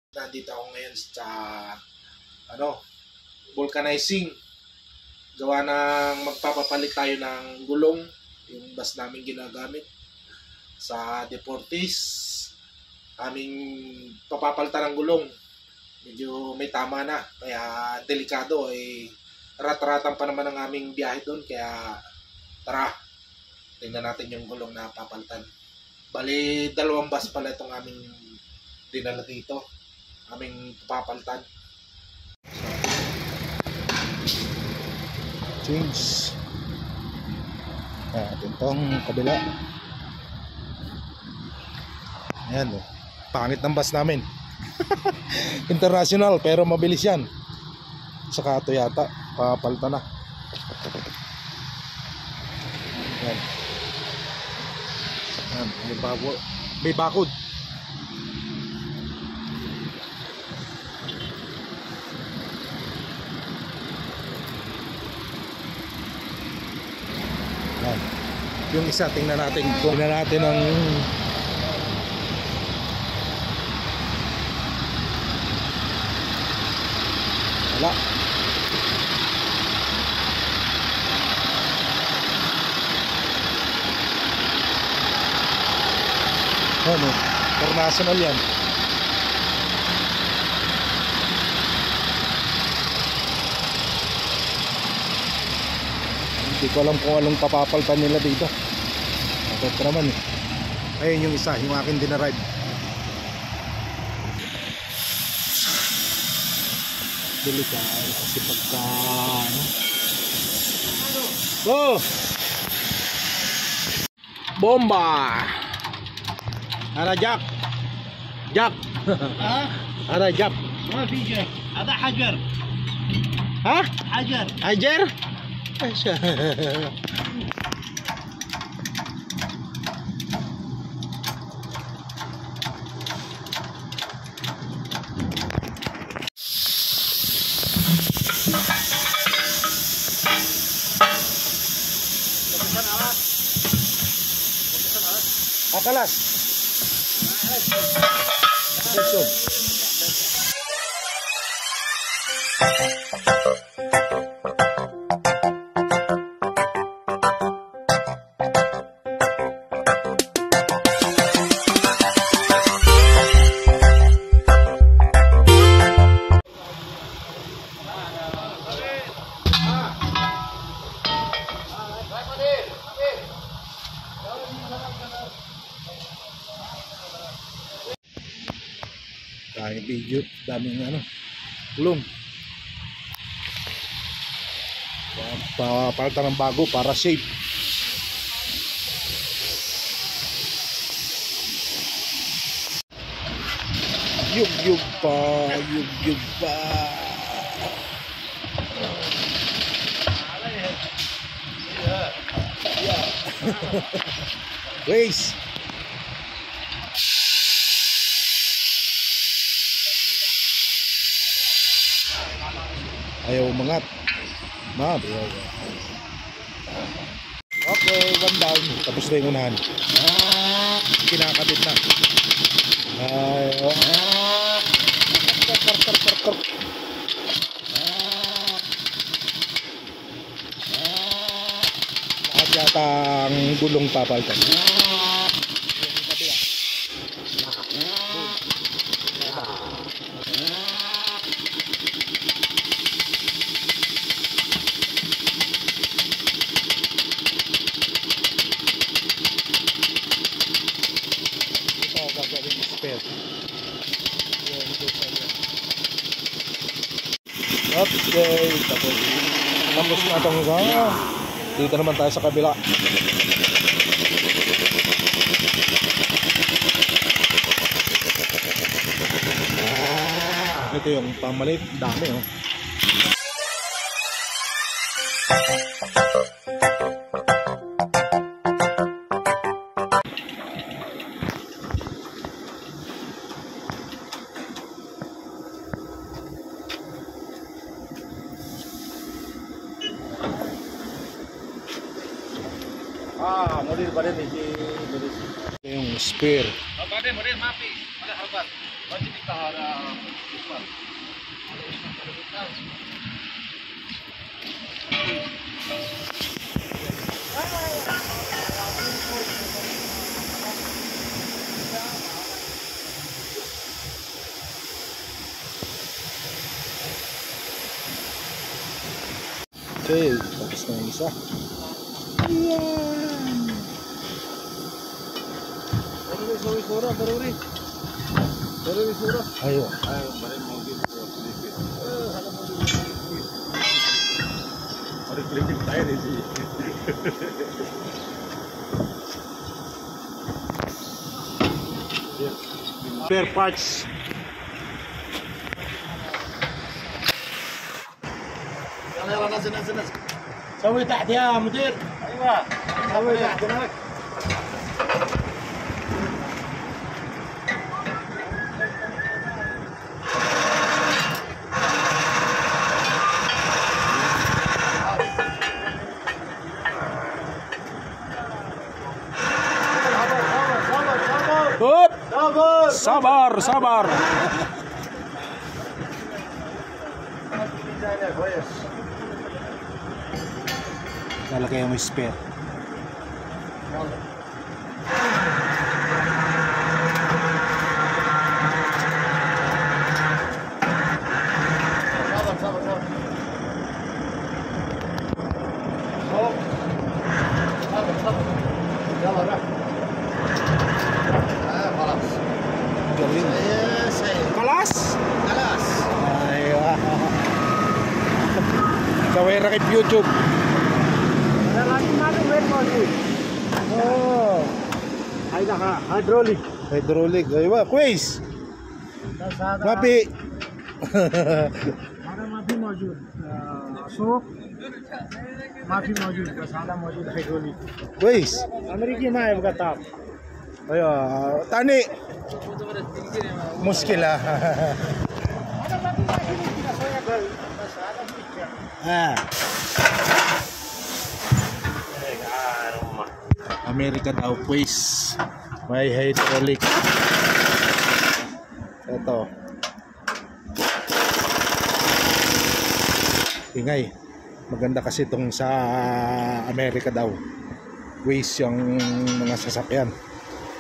Nandito ako ngayon sa vulcanizing. Gawa ng magpapapalit tayo ng gulong, yung bus namin ginagamit sa Deportes. Aming papapalitan ng gulong. Medyo may tama na, kaya delikado rat-ratan pa naman ang aming biyahe doon, kaya tara, tingnan natin yung gulong na papalitan. Bali, 2 bus pala itong aming dinala dito, aming papalitan. Change natin itong kabila. Ayan, pangit ng bus namin. International pero mabilis yan. Saka Toyota, papalitan na. Ayan. Ayan, may bakod. Ayan. Yung isa, tingnan natin kung ang wala. Ano, international yan. Hindi ko alam kung anong papapalitan nila dito. Ito naman ayun yung isa, yung akin dinaride. Delikado kasi pagka oh! Bomba! Ada Jack! Jack! Ada Jack! ما في جاك هذا حجر. ها؟ حجر. حجر؟ Akalas. Daming video, daming gulong. Papalitan ng bago para safe. Yug pa. Race. Ayaw umangat. Okay, 1 down. Tapos na yung unahan. Kinakabit na. Lahat yata ang gulong papalitan. Okay, tapos na itong isa. Dito naman tayo sa kabila. Ito yung pamalit, dami model pa rin yung spare. Model mapi. Wala harbat. Wajib kita Okay, tapos na yung isa. Ayan. Ayo. Spare parts. نزل سوي تحت يا مدير. ايوه سوي تحت هناك. Sabar, sabar. Lalagay mo spare. Kalas? Kalas. Aywa. Kawera kay YouTube. Oh. hydraulic. Hydraulic. Aywa, quiz. Mapi. हमारा माफी मौजूद अशोक माफी मौजूद सादा मौजूद hydraulic Quiz. अमेरिकी में आएगा ताप Aywa, tani. Muskil ah. Ah. Amerika daw quiz. May hydraulic. Ito. Ingay. Maganda kasi itong sa Amerika daw. Quiz yung mga sasakyan.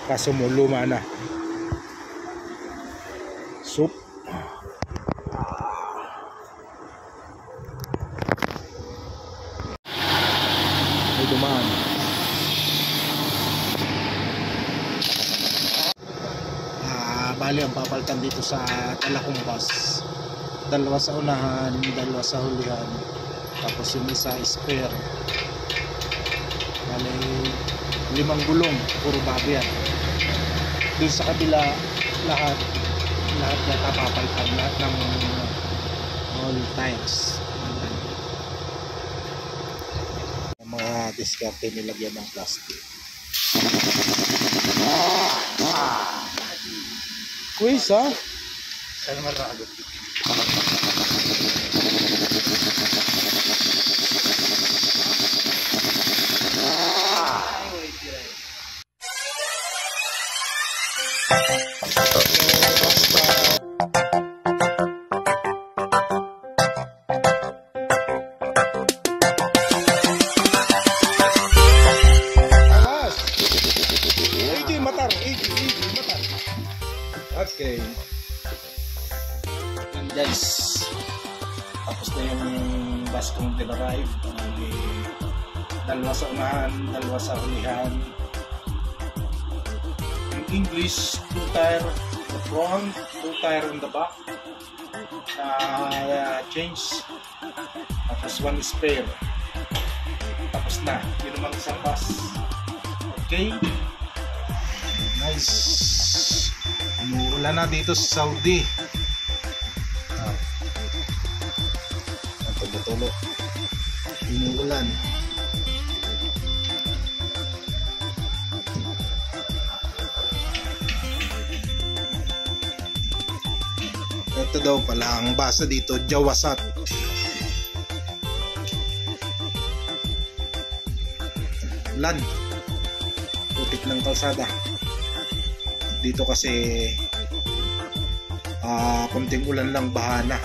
Kaso mo luma na. Soup. May dumaan. Bali ang papalitan dito sa Talakumbas. Dalawa sa unahan, dalawa sa hulihan. Tapos yung isa spare. Bali 5 gulong, puro bago yan. Doon sa kabila lahat yata papalitan, lahat ng all tires. Yung mga diskarte nilagyan ng plastic. Quiz ha? Saya marah. Okay. And guys, tapos na yung bus kong dinarive. Dalawa sa unahan, dalawa sa hulihan. In English, 2 tire in the front, 2 tire in the back. Change. Tapos 1 spare. Tapos na. Yun naman isang bus. Okay. Nice. Umuulan na dito sa Saudi. Ang tulo-tulo. Umuulan. Ito daw pala ang basa dito, Jawasat. Ulan. Putik ng kalsada. Dito kasi konting ulan lang bahana.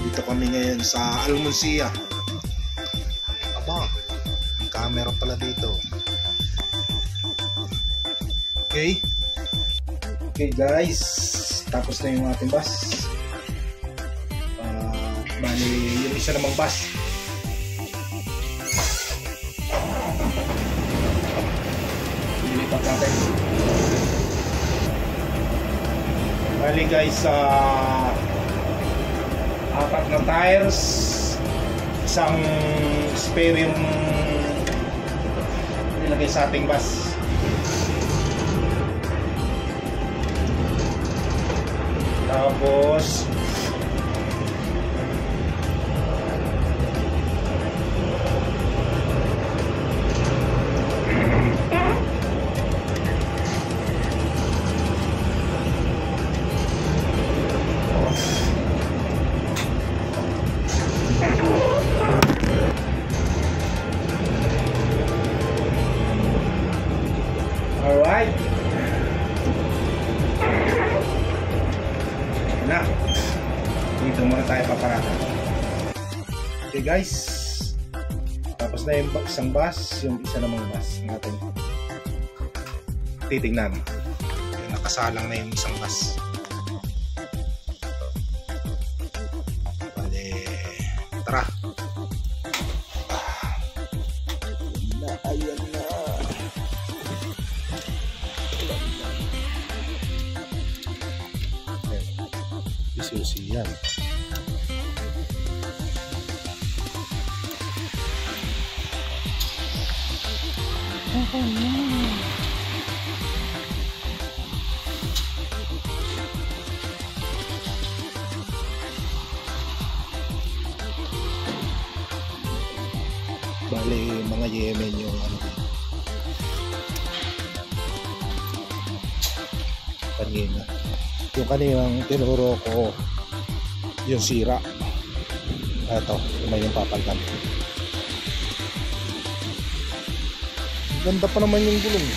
Dito kami ngayon sa Almonsia. Aba, may camera pala dito. Okay. Okay guys, tapos na yung ating bus. Bali, yung isa namang bus. Lilipat natin. Bali guys, apat na tires, isang spare yung nilagay sa ating bus. Tapos alright. Na. Dito muna tayo paparada. Okay guys. Tapos na yung isang bus, yung isa namang bus natin. Titignan. Nakasalang na yung isang bus. Bale, tara. Ayan na. Susi yan. Bale, mga Yemen yung kanina. Yung kaninang tinuro ko yung sira. Ito, may yung papaltan. Ganda pa naman yung gulong.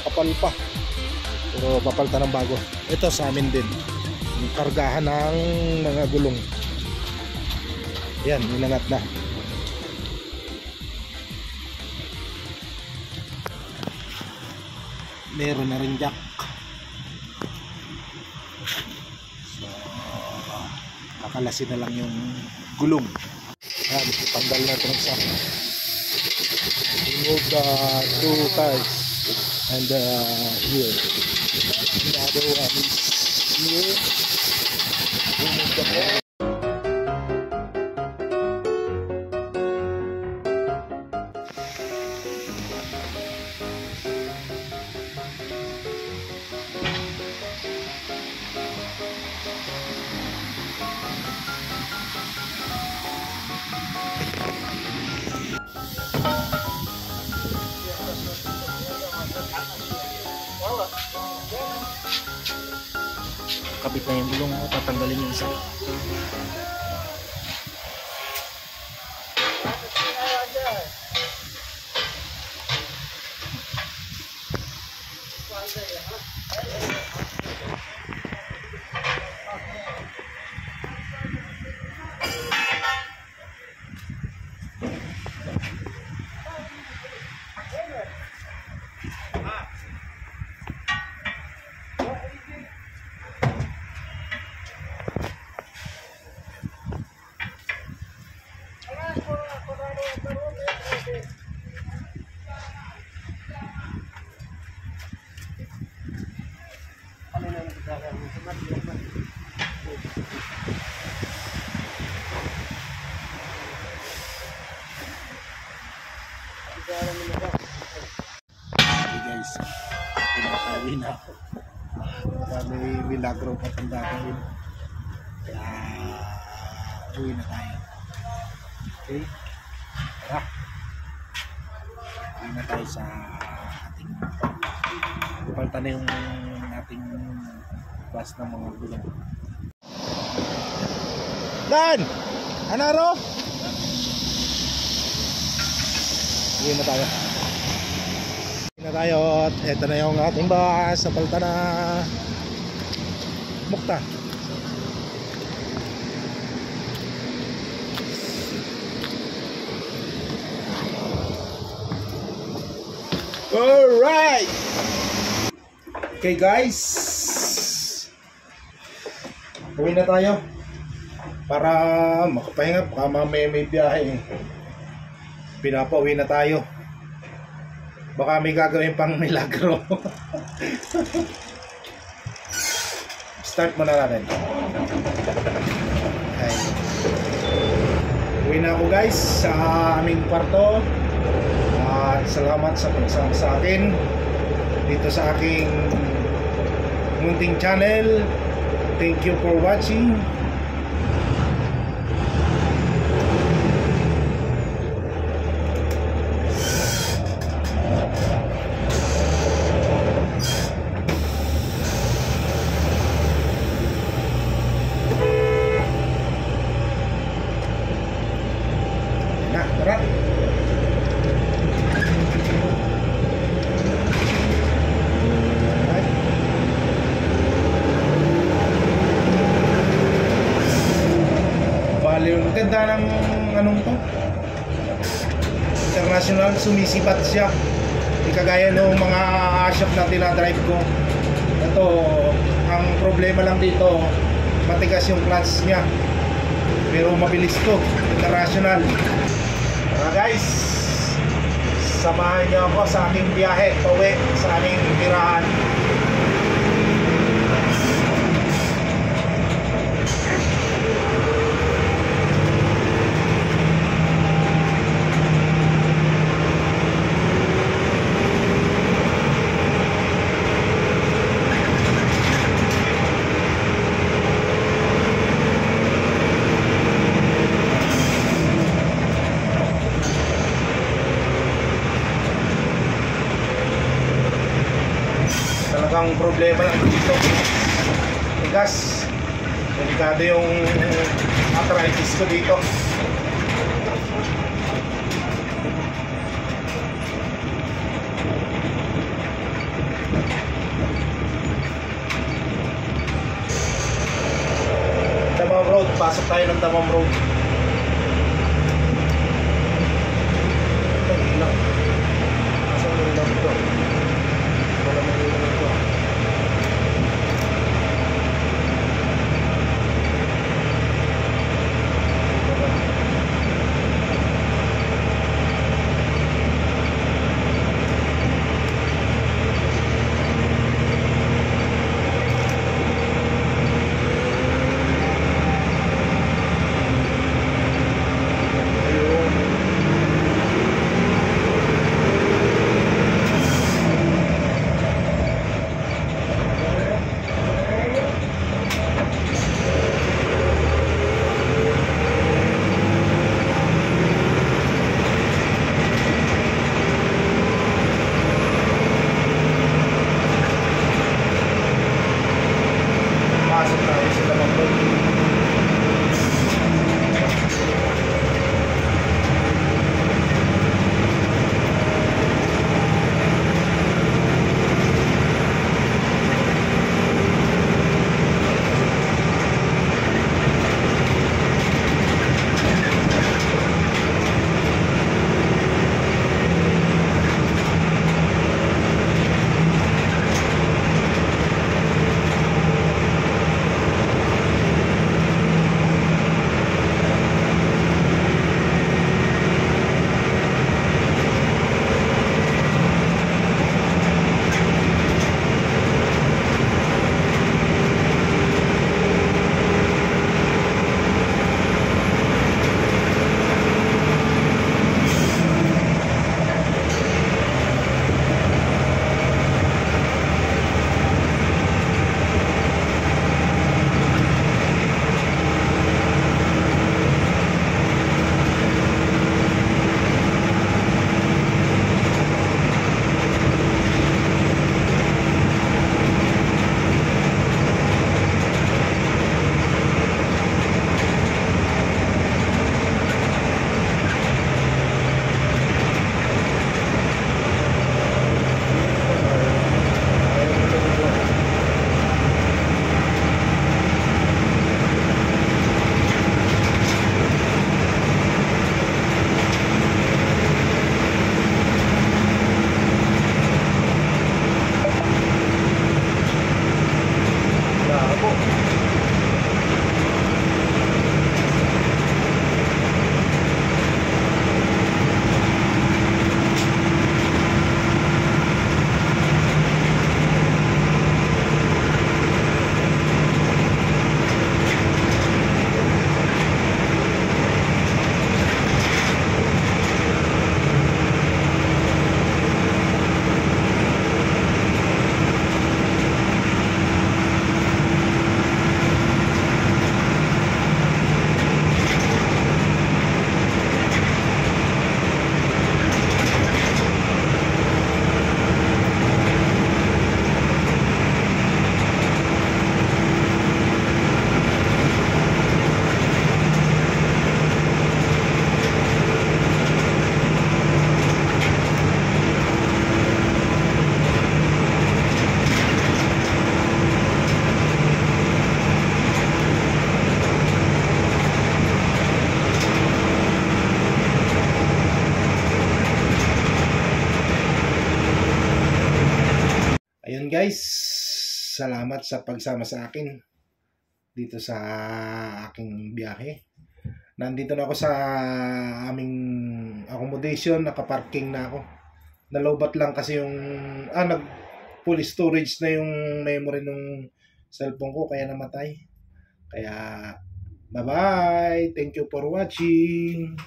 Kapal pa. Pero papaltan ng bago. Ito sa amin din. Yung kargahan ng mga gulong. Yan, inangat na. Meron na rin jack. So, kakalasin na lang yung gulong. Ayan, itanggal na ito ng isa. Remove the two tires and here. The other one is here. Remove the ball. Kapit na yung gulong, tatanggalin yung isa. Guys, pinakawi na ako. May milagro pa tanda gawin. Kaya uwi na tayo. Okay? Tara. Uwi na tayo sa ating ipalta na yung ating bus ng mga gulong. Dan! Anaro? Uwi na tayo. Uwi na tayo at eto na yung ating bus. Napalta na. Mukta. Alright! Okay guys, uwi na tayo para makapahinga, baka mamaya may biyahe. Pinapauwi na tayo, baka may gagawin pang milagro. Start muna natin. Okay. Uwi na ako guys sa aming kwarto. At salamat sa pagsama sa akin dito sa aking munting channel. Thank you for watching. Nah, tara. Ang ganda ng anong to, international, sumisipat siya, hindi kagaya ng mga shop na tinadrive ko. Ito, ang problema lang dito, matigas yung clutch nya, pero mabilis to, international. Guys, samahan niyo ako sa aking biyahe pauwi sa aming tirahan. Talagang problema lang dito, tigas, delikado yung arthritis ko dito. Damam Road, pasok tayo ng Damam Road. Saan mo lang ito? Wala mo rin ito. Ayun guys, salamat sa pagsama sa akin dito sa aking biyahe. Nandito na ako sa aming accommodation, nakaparking na ako. Nalobat lang kasi yung nag full storage na yung memory ng cellphone ko kaya namatay. Kaya bye bye, thank you for watching.